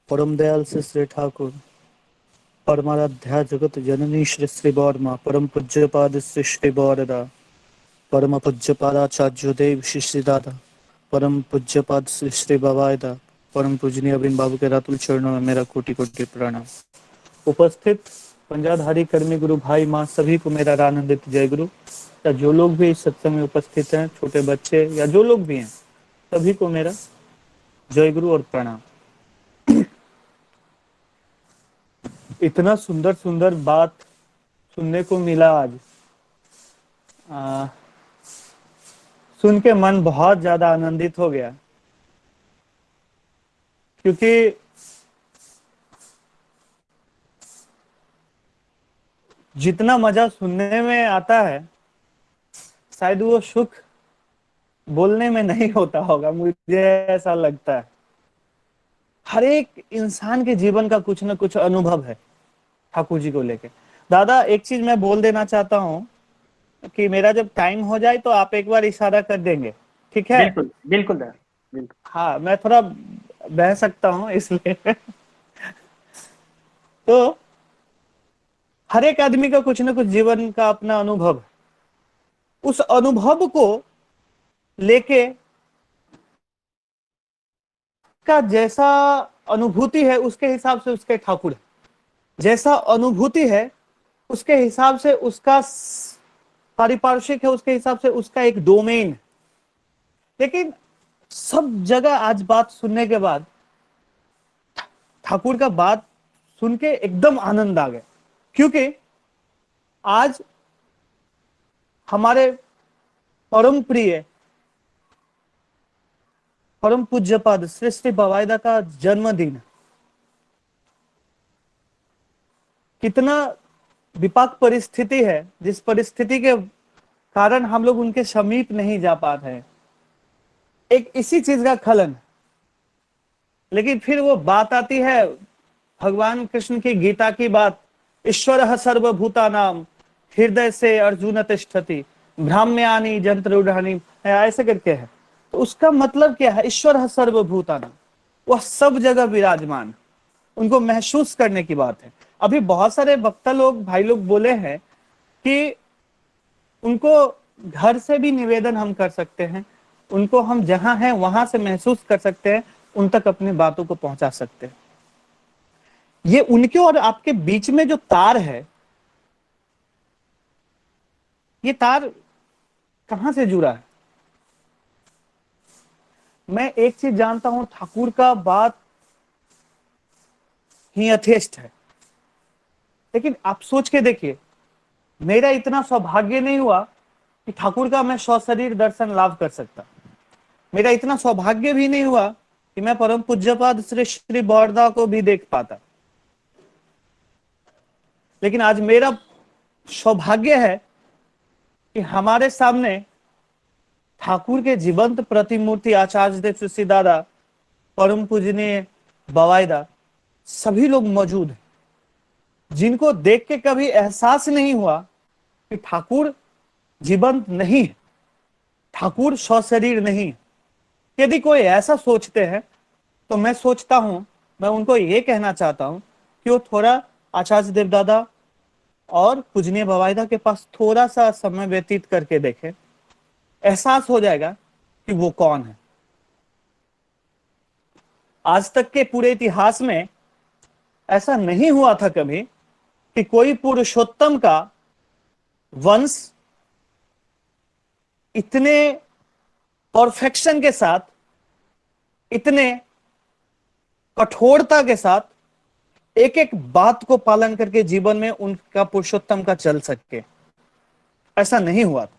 परम दयाल से श्री ठाकुर, परमाराध्या जगत जननी श्री श्री वर्मा, परम पूज्य पाद श्री श्री बौरदा, परम पूज्य पादाचार्य देव श्री श्री दादा, परम पूज्य पाद श्री श्री बवायदा, परम पूजनीय अरविंद बाबू के रातुल चरणों में मेरा कोटि कोटि प्रणाम। उपस्थित पंजाधारी कर्मी गुरु भाई माँ सभी को मेरा आनंदित जय गुरु। या जो लोग भी इस सत्संग में उपस्थित हैं, छोटे बच्चे या जो लोग भी हैं, सभी को मेरा जय गुरु और प्रणाम। इतना सुंदर सुंदर बात सुनने को मिला आज, सुन के मन बहुत ज्यादा आनंदित हो गया, क्योंकि जितना मजा सुनने में आता है शायद वो सुख बोलने में नहीं होता होगा, मुझे ऐसा लगता है। हर एक इंसान के जीवन का कुछ ना कुछ अनुभव है ठाकुर जी को लेके। दादा एक चीज मैं बोल देना चाहता हूँ कि मेरा जब टाइम हो जाए तो आप एक बार इशारा कर देंगे, ठीक है? बिल्कुल बिल्कुल बिल्कुल। हाँ, मैं थोड़ा बह सकता हूँ इसलिए तो हर एक आदमी का कुछ ना कुछ जीवन का अपना अनुभव है। उस अनुभव को लेके का जैसा अनुभूति है उसके हिसाब से उसके ठाकुर है, जैसा अनुभूति है उसके हिसाब से उसका पारिपार्श्विक है, उसके हिसाब से उसका एक डोमेन। लेकिन सब जगह आज बात सुनने के बाद ठाकुर का बात सुन के एकदम आनंद आ गया, क्योंकि आज हमारे परम प्रिय परम पूज्यपाद श्री श्री बवायदा का जन्मदिन। कितना विपाक परिस्थिति है, जिस परिस्थिति के कारण हम लोग उनके समीप नहीं जा पाते हैं, एक इसी चीज का खलन। लेकिन फिर वो बात आती है भगवान कृष्ण की गीता की बात, ईश्वर सर्वभूतानाम हृदय से अर्जुन तिष्ठति भ्राम्यानि जंतरूढ़ानि, ऐसे करके है। तो उसका मतलब क्या है? ईश्वर सर्वभूतानाम, वह सब जगह विराजमान, उनको महसूस करने की बात है। अभी बहुत सारे वक्ता लोग, भाई लोग बोले हैं कि उनको घर से भी निवेदन हम कर सकते हैं, उनको हम जहां हैं वहां से महसूस कर सकते हैं, उन तक अपनी बातों को पहुंचा सकते हैं। ये उनके और आपके बीच में जो तार है, ये तार कहां से जुड़ा है? मैं एक चीज जानता हूं, ठाकुर का बात ही यथेष्ट है। लेकिन आप सोच के देखिए, मेरा इतना सौभाग्य नहीं हुआ कि ठाकुर का मैं सशरीर दर्शन लाभ कर सकता। मेरा इतना सौभाग्य भी नहीं हुआ कि मैं परम पूज्यपाद श्री श्री बौरदा को भी देख पाता। लेकिन आज मेरा सौभाग्य है कि हमारे सामने ठाकुर के जीवंत प्रतिमूर्ति आचार्य देव श्री दादा, परम पूजनीय बवायदा, सभी लोग मौजूद हैं, जिनको देख के कभी एहसास नहीं हुआ कि ठाकुर जीवंत नहीं है, ठाकुर सशरीर नहीं है। यदि कोई ऐसा सोचते हैं तो मैं सोचता हूं, मैं उनको ये कहना चाहता हूं कि वो थोड़ा आचार्य देवदादा और पूजनीय बवायदा के पास थोड़ा सा समय व्यतीत करके देखें, एहसास हो जाएगा कि वो कौन है। आज तक के पूरे इतिहास में ऐसा नहीं हुआ था कभी कि कोई पुरुषोत्तम का वंश इतने परफेक्शन के साथ, इतने कठोरता के साथ एक एक बात को पालन करके जीवन में उनका पुरुषोत्तम का चल सके, ऐसा नहीं हुआ था।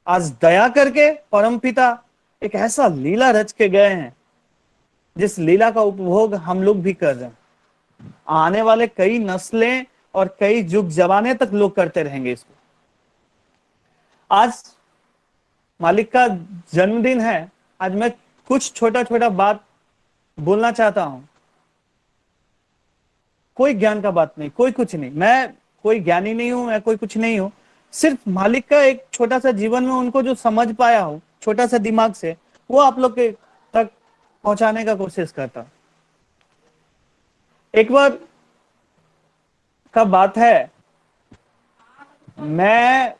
आज दया करके परमपिता एक ऐसा लीला रच के गए हैं, जिस लीला का उपभोग हम लोग भी कर रहे हैं। आने वाले कई नस्लें और कई युग जमाने तक लोग करते रहेंगे इसको। आज मालिक का जन्मदिन है। आज मैं कुछ छोटा छोटा बात बोलना चाहता हूं। कोई ज्ञान का बात नहीं, कोई कुछ नहीं, मैं कोई ज्ञानी नहीं हूं, मैं कोई कुछ नहीं हूं। सिर्फ मालिक का एक छोटा सा जीवन में उनको जो समझ पाया हूं, छोटा सा दिमाग से, वो आप लोग के तक पहुंचाने का कोशिश करता हूं। एक बार का बात है, मैं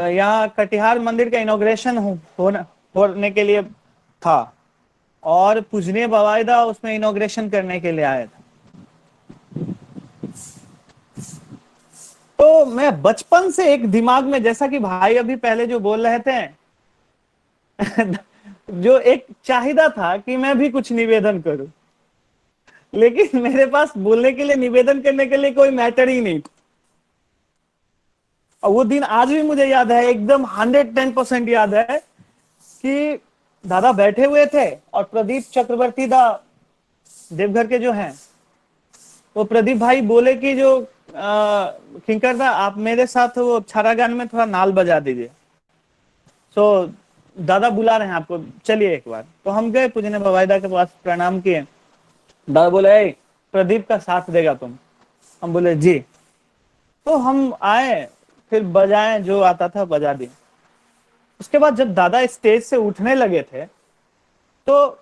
यहाँ कटिहार मंदिर का इनॉग्रेशन होने के लिए था, और पूजनीय बवाईदा उसमें इनॉग्रेशन करने के लिए आया था। तो मैं बचपन से एक दिमाग में, जैसा कि भाई अभी पहले जो बोल रहे थे जो एक चाहिदा था कि मैं भी कुछ निवेदन करूं, लेकिन मेरे पास बोलने के लिए, निवेदन करने के लिए कोई मैटर ही नहीं। और वो दिन आज भी मुझे याद है, एकदम 110% याद है कि दादा बैठे हुए थे और प्रदीप चक्रवर्ती दा देवघर के जो हैं, वो प्रदीप भाई बोले कि जो किंकर दा, आप मेरे साथ वो छारा गान में थोड़ा नाल बजा दीजिए। तो दादा बुला रहे हैं आपको, चलिए एक बार। तो हम गए पूजनीय बवाईदा के पास, प्रणाम किए। दादा बोले, ए प्रदीप का साथ देगा तुम? हम बोले जी। तो हम आए, फिर बजाएं, जो आता था बजा दिए। उसके बाद जब दादा स्टेज से उठने लगे थे, तो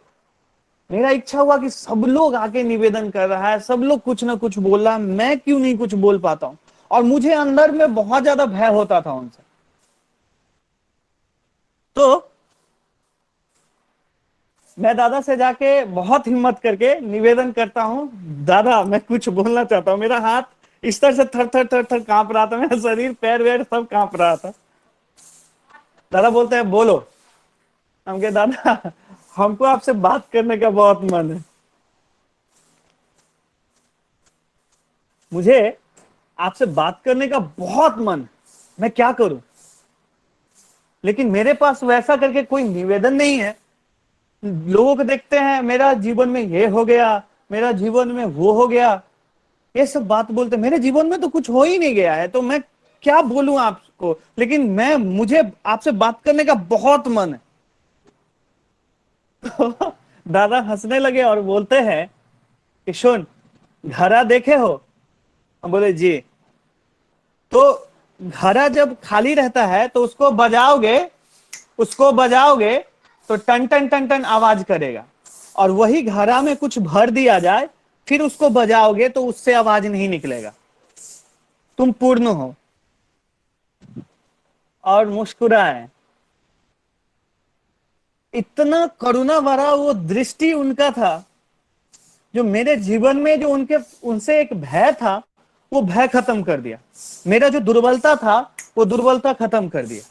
मेरा इच्छा हुआ कि सब लोग आके निवेदन कर रहा है, सब लोग कुछ ना कुछ बोल रहा है, मैं क्यों नहीं कुछ बोल पाता हूं। और मुझे अंदर में बहुत ज्यादा भय होता था उनसे। तो मैं दादा से जाके बहुत हिम्मत करके निवेदन करता हूं, दादा मैं कुछ बोलना चाहता हूं। मेरा हाथ इस तरह से थर थर थर थर कांप रहा था, मेरा शरीर पैर वैर सब कांप रहा था। दादा बोलते हैं बोलो। हम कहे दादा हमको आपसे बात करने का बहुत मन है, मुझे आपसे बात करने का बहुत मन है, मैं क्या करूं? लेकिन मेरे पास वैसा करके कोई निवेदन नहीं है। लोग देखते हैं मेरा जीवन में ये हो गया, मेरा जीवन में वो हो गया, ये सब बात बोलते, मेरे जीवन में तो कुछ हो ही नहीं गया है, तो मैं क्या बोलूं आपको? लेकिन मुझे आपसे बात करने का बहुत मन है। तो दादा हंसने लगे और बोलते हैं कि सुन, घड़ा देखे हो? हम बोले जी। तो घड़ा जब खाली रहता है तो उसको बजाओगे तो टन टन टन टन आवाज करेगा, और वही घड़ा में कुछ भर दिया जाए, फिर उसको बजाओगे तो उससे आवाज नहीं निकलेगा, तुम पूर्ण हो। और मुस्कुराए। इतना करुणा भरा वो दृष्टि उनका था, जो मेरे जीवन में जो उनसे एक भय था, वो भय खत्म कर दिया। मेरा जो दुर्बलता था, वो दुर्बलता खत्म कर दिया।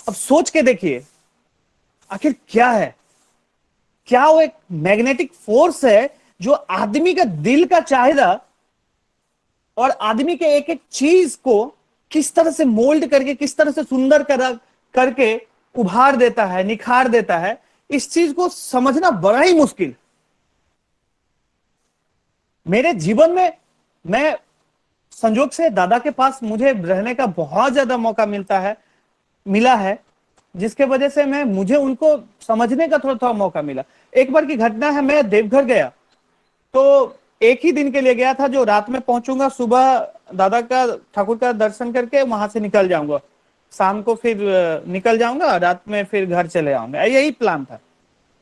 अब सोच के देखिए, आखिर क्या है? क्या वो एक मैग्नेटिक फोर्स है जो आदमी का दिल का चाहिदा और आदमी के एक एक चीज को किस तरह से मोल्ड करके, किस तरह से सुंदर करके उभार देता है, निखार देता है। इस चीज को समझना बड़ा ही मुश्किल। मेरे जीवन में, मैं संजोग से दादा के पास मुझे रहने का बहुत ज्यादा मौका मिला है, जिसके वजह से मुझे उनको समझने का थोड़ा थोड़ा मौका मिला। एक बार की घटना है, मैं देवघर गया, तो एक ही दिन के लिए गया था, जो रात में पहुंचूंगा, सुबह दादा का, ठाकुर का दर्शन करके वहां से निकल जाऊंगा, शाम को फिर निकल जाऊंगा, रात में फिर घर चले आऊंगा, यही प्लान था।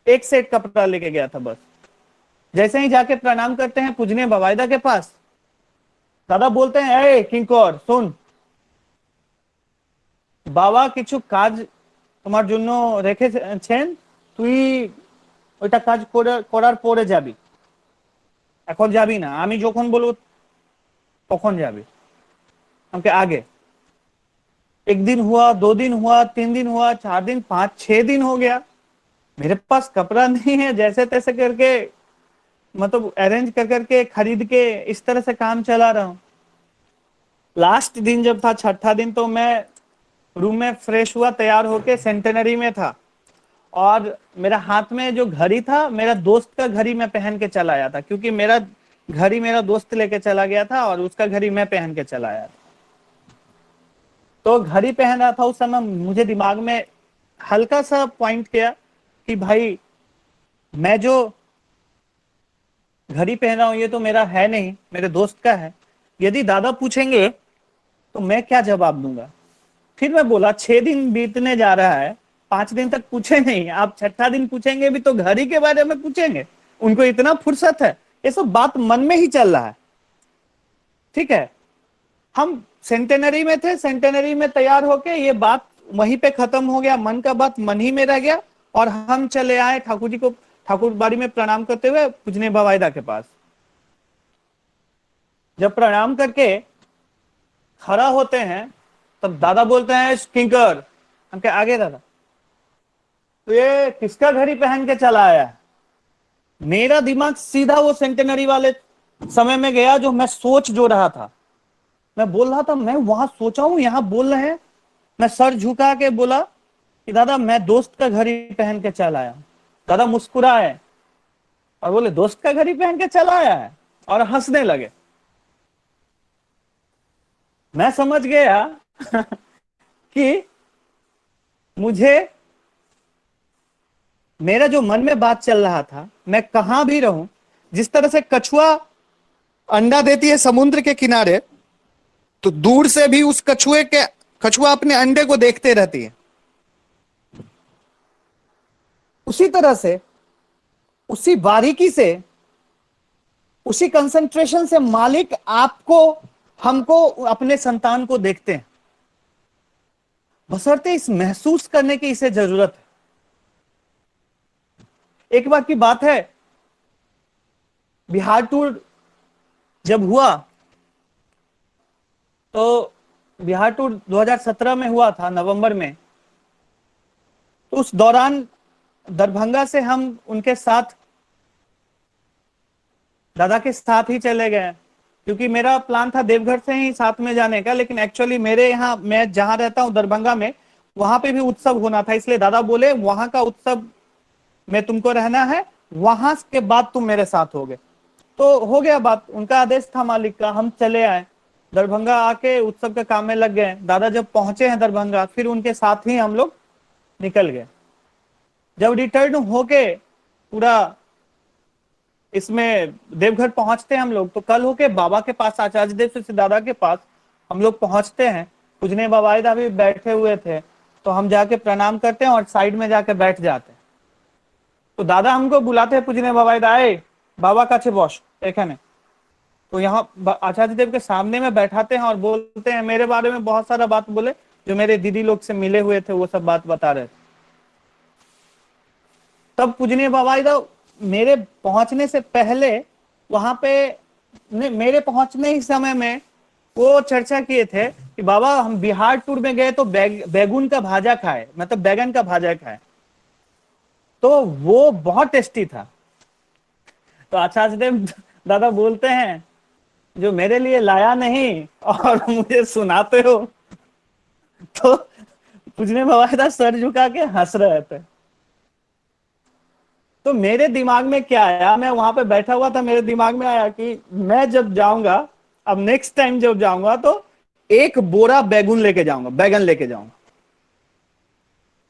एक सेट कपड़ा लेके गया था बस। जैसे ही जाके प्रणाम करते हैं पूजनीय बवाईदा के पास, दादा बोलते हैं, ए किंकर सुन, বাবা কিছু কাজ তোমার জন্য রেখেছেন, তুই ওইটা কাজ করার পরে যাবি, এখন যাবি না, আমি যখন বলবো তখন যাবি। আমাকে आगे। एक दिन हुआ, 2 दिन हुआ, 3 दिन हुआ, 4 दिन, 5-6 दिन हो गया, मेरे पास कपड़ा नहीं है, जैसे तैसे करके मतलब अरेंज कर करके खरीद के इस तरह से काम चला रहा हूं। लास्ट दिन जब था, छठा दिन, तो मैं रूम में फ्रेश हुआ, तैयार होके सेंटेनरी में था, और मेरा हाथ में जो घड़ी था, मेरा दोस्त का घड़ी मैं पहन के चला आया था, क्योंकि मेरा घड़ी मेरा दोस्त लेके चला गया था और उसका घड़ी मैं पहन के चला आया था। तो घड़ी पहन रहा था उस समय, मुझे दिमाग में हल्का सा पॉइंट किया कि भाई, मैं जो घड़ी पहन रहा हूं ये तो मेरा है नहीं, मेरे दोस्त का है। यदि दादा पूछेंगे तो मैं क्या जवाब दूंगा? फिर मैं बोला, 6 दिन बीतने जा रहा है, 5 दिन तक पूछे नहीं, आप छठा दिन पूछेंगे भी तो घर ही के बारे में पूछेंगे। उनको इतना फुर्सत है, ये सब बात मन में ही चल रहा है। ठीक है, हम सेंटेनरी में थे, सेंटेनरी में तैयार होके ये बात वहीं पे खत्म हो गया, मन का बात मन ही में रह गया, और हम चले आए ठाकुर जी को ठाकुर बाड़ी में प्रणाम करते हुए पूजने बवायदा के पास। जब प्रणाम करके खड़ा होते हैं तब दादा बोलते हैं किंकर, हम के आगे दादा, तो ये किसका घड़ी पहन के चला आया है? मेरा दिमाग सीधा वो सेंटेनरी वाले समय में गया, जो मैं सोच जो रहा था, मैं बोल रहा था, मैं वहां सोचा हूं, यहां बोल रहे हैं। मैं सर झुका के बोला कि दादा मैं दोस्त का घड़ी पहन के चला आया। दादा मुस्कुराए और बोले दोस्त का घड़ी पहन के चला आया है, और हंसने लगे। मैं समझ गया कि मुझे, मेरा जो मन में बात चल रहा था, मैं कहां भी रहूं, जिस तरह से कछुआ अंडा देती है समुद्र के किनारे, तो दूर से भी उस कछुआ अपने अंडे को देखते रहती है। उसी तरह से, उसी बारीकी से, उसी कंसंट्रेशन से मालिक आपको, हमको, अपने संतान को देखते हैं। बशर्ते इस महसूस करने की इसे जरूरत है। एक बार की बात है, बिहार टूर जब हुआ, तो बिहार टूर 2017 में हुआ था, नवंबर में। तो उस दौरान दरभंगा से हम उनके साथ, दादा के साथ ही चले गए, क्योंकि मेरा प्लान था देवघर से ही साथ में जाने का, लेकिन एक्चुअली मेरे यहाँ, मैं जहां रहता हूं दरभंगा में, वहां पे भी उत्सव होना था, इसलिए दादा बोले वहां का उत्सव में तुमको रहना है, वहां के बाद तुम मेरे साथ होगे। तो हो गया बात, उनका आदेश था मालिक का, हम चले आए दरभंगा, आके उत्सव के काम में लग गए। दादा जब पहुंचे हैं दरभंगा, फिर उनके साथ ही हम लोग निकल गए। जब रिटर्न होके पूरा इसमें देवघर पहुंचते हैं हम लोग, तो कल होके बाबा के पास, आचार्य देव से दादा के पास हम लोग पहुंचते हैं। पूजने बवायदा भी बैठे हुए थे, तो हम जाके प्रणाम करते हैं और साइड में जाके बैठ जाते हैं। तो दादा हमको बुलाते हैं, पूजने बवायदा आए बाबा काछे बस एखाने। तो यहाँ आचार्य देव के सामने में बैठाते हैं और बोलते हैं, मेरे बारे में बहुत सारा बात बोले, जो मेरे दीदी लोग से मिले हुए थे वो सब बात बता रहे थे। तब पूजनीय बवायदा मेरे पहुंचने से पहले वहां पे, मेरे पहुंचने ही समय में वो चर्चा किए थे कि बाबा हम बिहार टूर में गए तो बैगन का भाजा खाए, मतलब बैगन का भाजा खाए, तो वो बहुत टेस्टी था। तो आचार्य देव दादा बोलते हैं, जो मेरे लिए लाया नहीं और मुझे सुनाते हो। तो पूजनीय बवायदा सर झुका के हंस रहे थे। तो मेरे दिमाग में क्या आया, मैं वहां पे बैठा हुआ था, मेरे दिमाग में आया कि मैं जब जाऊंगा, अब नेक्स्ट टाइम जब जाऊंगा, तो एक बोरा बैगन लेके जाऊंगा, बैगन लेके जाऊंगा,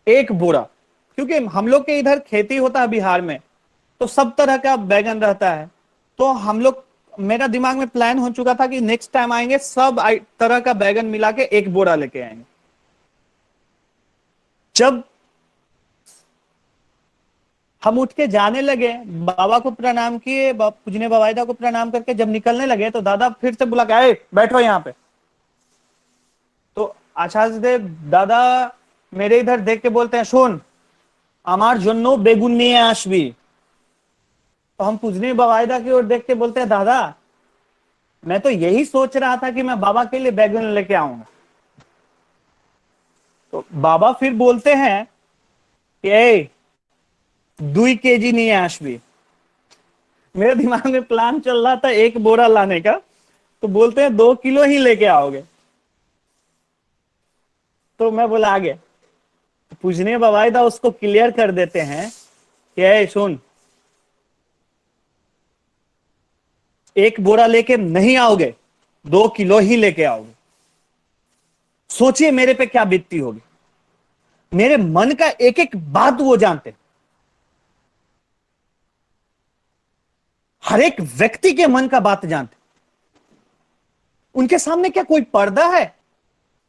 एक बोरा। क्योंकि हम लोग के इधर खेती होता है बिहार में, तो सब तरह का बैगन रहता है। तो हम लोग, मेरा दिमाग में प्लान हो चुका था कि नेक्स्ट टाइम आएंगे सब तरह का बैगन मिला के एक बोरा लेके आएंगे। जब हम उठ के जाने लगे, बाबा को प्रणाम किए, पूजनीय बवायदा को प्रणाम करके जब निकलने लगे, तो दादा फिर से बुला के आए, बैठो यहाँ पे। तो आचार्य देव दादा मेरे इधर देख के बोलते हैं, सुन আমার জন্য বেগুন নিয়ে আসবি। तो हम पूजनीय बवायदा की ओर देख के बोलते हैं, दादा मैं तो यही सोच रहा था कि मैं बाबा के लिए बैगन लेके आऊंगा। तो बाबा फिर बोलते हैं कि 2 केजी नहीं आसबी। मेरे दिमाग में प्लान चल रहा था एक बोरा लाने का, तो बोलते हैं 2 किलो ही लेके आओगे। तो मैं बोला आगे, पूजनीय बवायदा उसको क्लियर कर देते हैं कि सुन, 1 बोरा लेके नहीं आओगे, 2 किलो ही लेके आओगे। सोचिए मेरे पे क्या बीतती होगी। मेरे मन का एक एक बात वो जानते, हर एक व्यक्ति के मन का बात जानते। उनके सामने क्या कोई पर्दा है?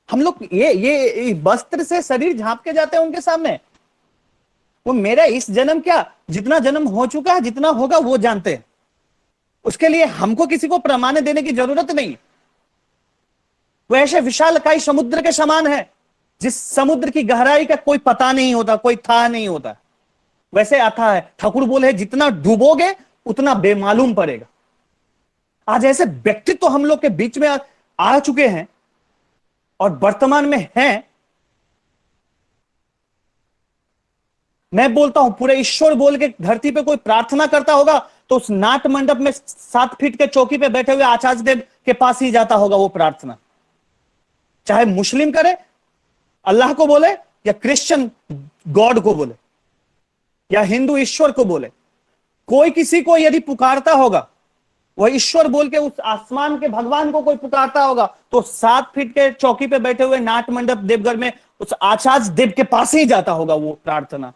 हम लोग ये वस्त्र से शरीर झांप के जाते हैं उनके सामने, वो मेरा इस जन्म क्या, जितना जन्म हो चुका है, जितना होगा वो जानते हैं। उसके लिए हमको किसी को प्रमाण देने की जरूरत नहीं। वो ऐसे विशालकाय समुद्र के समान है, जिस समुद्र की गहराई का कोई पता नहीं होता, कोई था नहीं होता, वैसे आता है। ठाकुर बोले जितना डूबोगे उतना बेमालूम पड़ेगा। आज ऐसे व्यक्तित्व तो हम लोग के बीच में आ चुके हैं और वर्तमान में हैं। मैं बोलता हूं पूरे ईश्वर बोल के धरती पे कोई प्रार्थना करता होगा तो उस नाट मंडप में 7 फीट के चौकी पे बैठे हुए आचार्य देव के पास ही जाता होगा वो प्रार्थना। चाहे मुस्लिम करे, अल्लाह को बोले, या क्रिश्चियन गॉड को बोले, या हिंदू ईश्वर को बोले, कोई किसी को यदि पुकारता होगा, वह ईश्वर बोल के उस आसमान के भगवान को कोई पुकारता होगा तो 7 फीट के चौकी पे बैठे हुए नाट मंडप देवघर में उस आचार्य देव के पास ही जाता होगा वो प्रार्थना।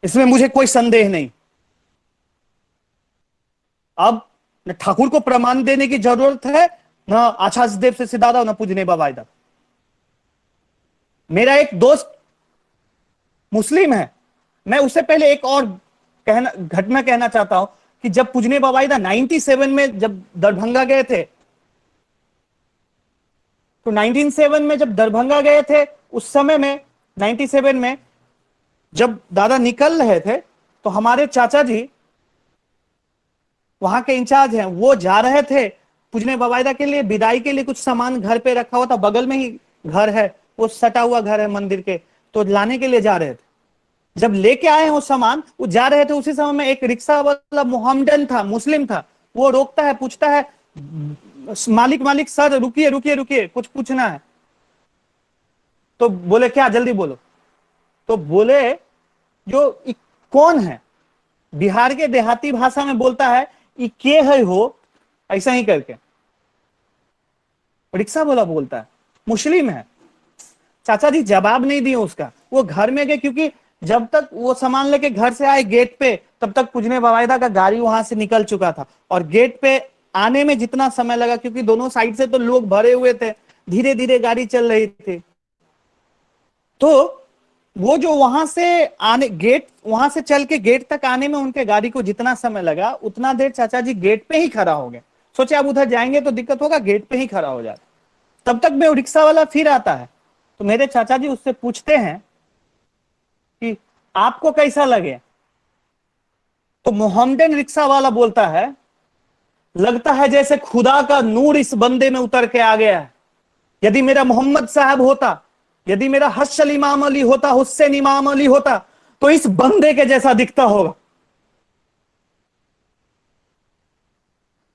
इसमें मुझे कोई संदेह नहीं। अब न ठाकुर को प्रमाण देने की जरूरत है, न आचार्य देव से सिद्धार्थ, न पूजने बाबाइदा। मेरा एक दोस्त मुस्लिम है, मैं उससे पहले एक और घटना कहना चाहता हूं कि जब पूजने बाबाइदा 97 में जब दरभंगा गए थे, तो 1907 में जब दरभंगा गए थे, उस समय में 97 में जब दादा निकल रहे थे तो हमारे चाचा जी वहां के इंचार्ज हैं, वो जा रहे थे पूजने बाबाइदा के लिए, विदाई के लिए कुछ सामान घर पे रखा हुआ था, बगल में ही घर है, वो सटा हुआ घर है मंदिर के, तो लाने के लिए जा रहे थे। जब लेके आए हैं वो सामान, वो जा रहे थे, उसी समय में एक रिक्शा वाला मोहम्मदन था, मुस्लिम था, वो रोकता है, पूछता है मालिक सर रुकिए रुकिए रुकिए, कुछ पूछना है। तो बोले क्या, जल्दी बोलो। तो बोले जो कौन है, बिहार के देहाती भाषा में बोलता है ये के है हो, ऐसा ही करके रिक्शा वाला बोलता है, मुस्लिम है। चाचा जी जवाब नहीं दिए उसका, वो घर में गए, क्योंकि जब तक वो सामान लेके घर से आए गेट पे, तब तक पूजने बाबाइदा का गाड़ी वहां से निकल चुका था। और गेट पे आने में जितना समय लगा, क्योंकि दोनों साइड से तो लोग भरे हुए थे, धीरे धीरे गाड़ी चल रही थी, तो वो जो वहां से आने, गेट वहां से चल के गेट तक आने में उनके गाड़ी को जितना समय लगा, उतना देर चाचा जी गेट पे ही खड़ा हो गए। सोचे अब उधर जाएंगे तो दिक्कत होगा, गेट पे ही खड़ा हो जाता। तब तक में रिक्शा वाला फिर आता है, तो मेरे चाचा जी उससे पूछते हैं कि आपको कैसा लगे। तो मोहम्मदन रिक्शा वाला बोलता है लगता है जैसे खुदा का नूर इस बंदे में उतर के आ गया है। यदि मेरा मोहम्मद साहब होता, यदि मेरा हसन इमाम अली होता, हुसैन इमाम अली होता, तो इस बंदे के जैसा दिखता होगा।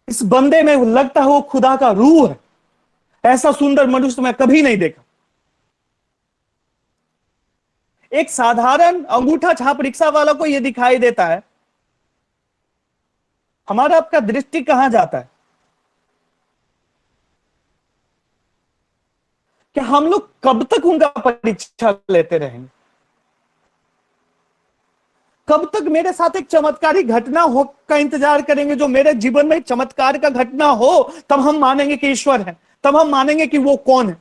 इस बंदे में लगता है वो खुदा का रूह है, ऐसा सुंदर मनुष्य मैं कभी नहीं देखा। एक साधारण अंगूठा छाप रिक्शा वाला को यह दिखाई देता है, हमारा आपका दृष्टि कहां जाता है? कि हम लोग कब तक उनका परीक्षा लेते रहेंगे? कब तक मेरे साथ एक चमत्कारी घटना हो का इंतजार करेंगे? जो मेरे जीवन में चमत्कार का घटना हो तब हम मानेंगे कि ईश्वर है, तब हम मानेंगे कि वो कौन है।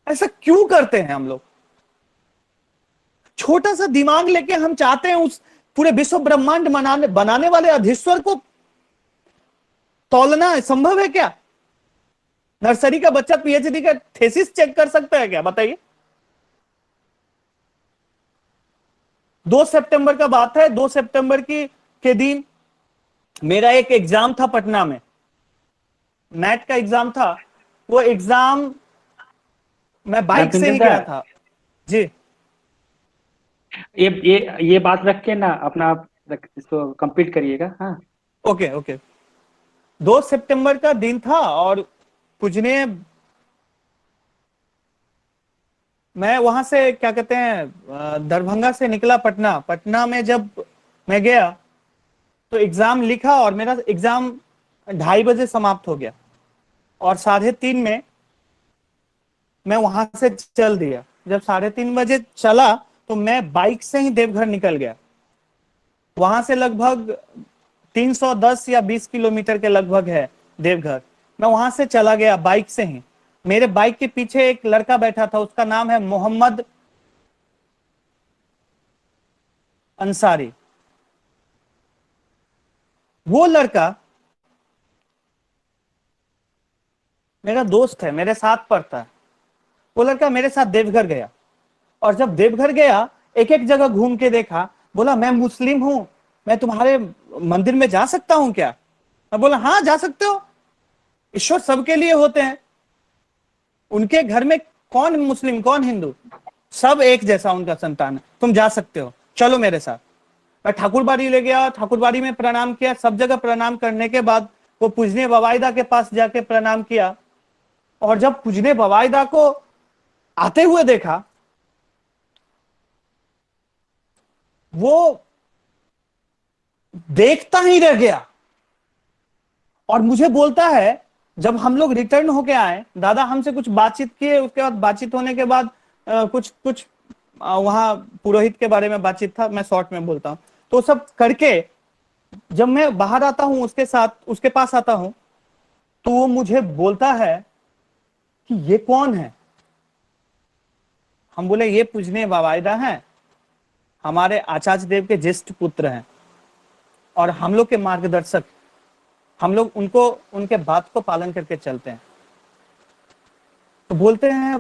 ऐसा क्यों करते हैं हम लोग? छोटा सा दिमाग लेके हम चाहते हैं उस पूरे विश्व ब्रह्मांड बनाने वाले अधीश्वर को तौलना संभव है क्या? नर्सरी का बच्चा पीएचडी का थीसिस चेक कर सकता है क्या? बताइए। 2 सितंबर का बात है, 2 सितंबर के दिन मेरा एक एग्जाम था पटना में, मैट का एग्जाम था। वो एग्जाम मैं बाइक से ही गया था जी। ये बात रख के ना अपना इसको कंप्लीट करिएगा। हाँ ओके ओके। 2 सितंबर का दिन था और पूजने मैं वहां से क्या कहते हैं दरभंगा से निकला पटना। पटना में जब मैं गया तो एग्जाम लिखा और मेरा एग्जाम 2:30 बजे समाप्त हो गया और 3:30 में मैं वहां से चल दिया। जब 3:30 बजे चला तो मैं बाइक से ही देवघर निकल गया। वहां से लगभग 310 या 20 किलोमीटर के लगभग है देवघर। मैं वहां से चला गया बाइक से ही। मेरे बाइक के पीछे एक लड़का बैठा था, उसका नाम है मोहम्मद अंसारी, वो लड़का मेरा दोस्त है, मेरे साथ पढ़ता है। वो लड़का मेरे साथ देवघर गया, और जब देवघर गया एक एक जगह घूम के देखा, बोला मैं मुस्लिम हूं, मैं तुम्हारे मंदिर में जा सकता हूं क्या? मैं बोला हाँ जा सकते हो, ईश्वर सबके लिए होते हैं। उनके घर में कौन मुस्लिम कौन हिंदू, सब एक जैसा उनका संतान है, तुम जा सकते हो, चलो मेरे साथ। मैं ठाकुरबाड़ी ले गया, ठाकुरबाड़ी में प्रणाम किया, सब जगह प्रणाम करने के बाद वो पूजने बवाईदा के पास जाके प्रणाम किया। और जब पूजने बवाईदा को आते हुए देखा, वो देखता ही रह गया और मुझे बोलता है, जब हम लोग रिटर्न होके आए, दादा हमसे कुछ बातचीत किए, उसके बाद बातचीत होने के बाद कुछ कुछ वहां पुरोहित के बारे में बातचीत था, मैं शॉर्ट में बोलता हूं, तो सब करके जब मैं बाहर आता हूं उसके साथ, उसके पास आता हूं, तो वो मुझे बोलता है कि ये कौन है? हम बोले ये पूजनीय बवाईदा हैं, हमारे आचार्य देव के ज्येष्ठ पुत्र हैं और हम लोग के मार्गदर्शक, हम लोग उनको उनके बात को पालन करके चलते हैं। तो बोलते हैं,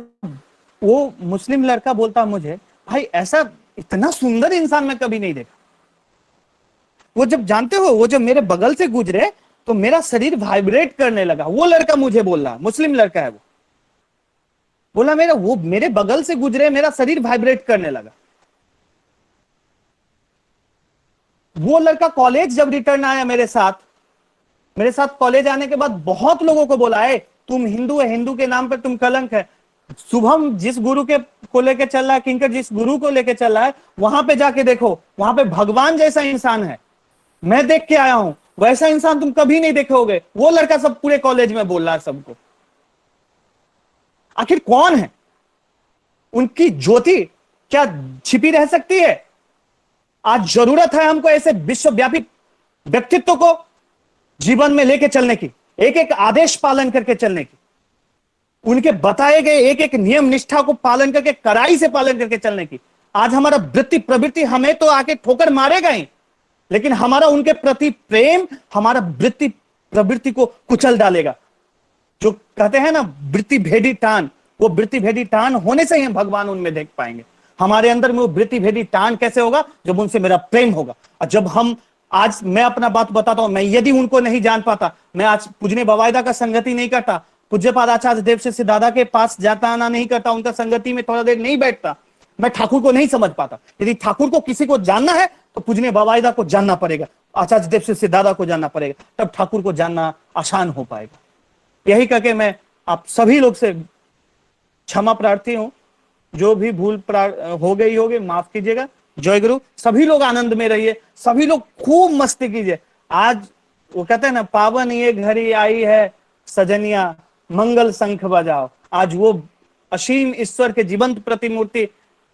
वो मुस्लिम लड़का बोलता मुझे, भाई ऐसा इतना सुंदर इंसान मैं कभी नहीं देखा। वो जब जानते हो, वो जब मेरे बगल से गुजरे तो मेरा शरीर वाइब्रेट करने लगा। वो लड़का मुझे बोल रहा, मुस्लिम लड़का है वो, बोला मेरा वो मेरे बगल से गुजरे, मेरा शरीर वाइब्रेट करने लगा। वो लड़का कॉलेज जब रिटर्न आया मेरे साथ कॉलेज आने के बाद बहुत लोगों को बोला है तुम हिंदू है, हिंदू के नाम पर तुम कलंक है। शुभम जिस गुरु के को लेके चल रहा है, किंकर जिस गुरु को लेके चल रहा है, वहां पे जाके देखो, वहां पे भगवान जैसा इंसान है, मैं देख के आया हूं, वैसा इंसान तुम कभी नहीं देखोगे। वो लड़का सब पूरे कॉलेज में बोल रहा है सबको। आखिर कौन है? उनकी ज्योति क्या छिपी रह सकती है? आज जरूरत है हमको ऐसे विश्वव्यापी व्यक्तित्व को जीवन में लेके चलने की, एक एक आदेश पालन करके चलने की, उनके बताए गए एक एक नियम निष्ठा को पालन करके, कड़ाई से पालन करके चलने की। आज हमारा वृत्ति प्रवृत्ति हमें तो आके ठोकर मारेगा ही, लेकिन हमारा उनके प्रति प्रेम हमारा वृत्ति प्रवृत्ति को कुचल डालेगा। जो कहते हैं ना वृत्ति भेदी टान, वो वृत्ति भेदी टान होने से ही हम भगवान उनमें देख पाएंगे। हमारे अंदर में वो वृत्ति भेदी टान कैसे होगा? जब उनसे मेरा प्रेम होगा। और जब हम, आज मैं अपना बात बताता हूं, मैं यदि उनको नहीं जान पाता, मैं आज पूजनीय बवाईदा का संगति नहीं करता, पूज्यपाद आचार्य देव से दादा के पास जाता आना नहीं करता, उनका संगति में थोड़ा देर नहीं बैठता, मैं ठाकुर को नहीं समझ पाता। यदि ठाकुर को किसी को जानना है तो पूजनीय बवाईदा को जानना पड़ेगा, आचार्य देव से दादा को जानना पड़ेगा, तब ठाकुर को जानना आसान हो पाएगा। यही करके मैं आप सभी लोग से क्षमा प्रार्थी हूं, जो भी भूल हो गई होगी माफ कीजिएगा। जय गुरु। सभी लोग आनंद में रहिए, सभी लोग खूब मस्ती कीजिए। आज वो कहते हैं ना, पावन ये घड़ी आई है सजनिया, मंगल शंख बजाओ। आज वो असीम ईश्वर के जीवंत प्रतिमूर्ति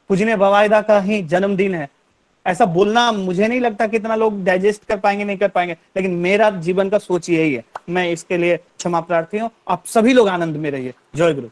पूजनीय बवाईदा का ही जन्मदिन है। ऐसा बोलना मुझे नहीं लगता कितना लोग डाइजेस्ट कर पाएंगे, नहीं कर पाएंगे, लेकिन मेरा जीवन का सोच यही है। मैं इसके लिए क्षमा प्रार्थी हूँ। आप सभी लोग आनंद में रहिए। जय गुरु।